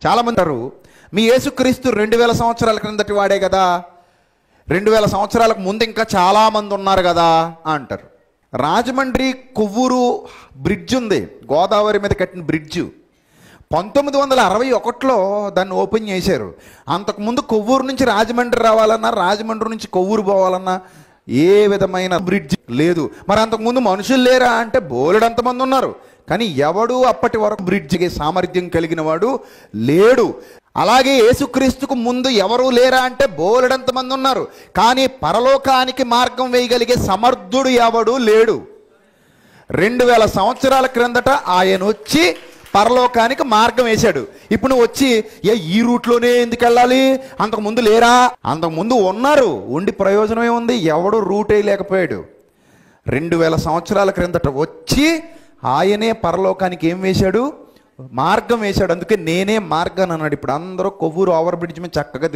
చాలామంది అంటారు, మీ యేసుక్రీస్తు 2000 సంవత్సరాల క్రిందటి వాడే కదా, 2000 సంవత్సరాలకు ముందు ఇంకా చాలామంది ఉన్నారు కదా అంటారు. రాజమండ్రి కొవ్వూరు బ్రిడ్జ్ ఉంది, గోదావరి మీద కట్టిన బ్రిడ్జ్. 1961లో దాన్ని ఓపెన్ చేశారు. అంతకుముందు కొవ్వూరు నుంచి రాజమండ్రి రావాలన్నా, రాజమండ్రి నుంచి కొవ్వూరు పోవాలన్నా ఏ విధమైన బ్రిడ్జ్ లేదు. మరి అంతకుముందు మనుషులు లేరా అంటే బోలెడంతమంది ఉన్నారు, కానీ ఎవడు అప్పటి వరకు బ్రిడ్జికి సామర్థ్యం కలిగిన వాడు లేడు. అలాగే యేసుక్రీస్తుకు ముందు ఎవరు లేరా అంటే బోలెడంతమంది ఉన్నారు, కానీ పరలోకానికి మార్గం వేయగలిగే సమర్థుడు ఎవడు లేడు. 2000 సంవత్సరాల క్రిందట ఆయన వచ్చి పరలోకానికి మార్గం వేశాడు. ఇప్పుడు నువ్వు వచ్చి ఈ రూట్లోనే ఎందుకు వెళ్ళాలి, అంతకుముందు లేరా? అంతకుముందు ఉన్నారు, ఉండి ప్రయోజనం ఏముంది? ఎవడు రూట్ వేయలేకపోయాడు. 2000 సంవత్సరాల క్రిందట వచ్చి ఆయనే పరలోకానికి ఏం వేశాడు? మార్గం వేశాడు. అందుకే నేనే మార్గాన్ని అన్నాడు. ఇప్పుడు అందరూ కొవ్వూరు ఓవర్ బ్రిడ్జ్ మీద చక్కగా తిరుగుతారు.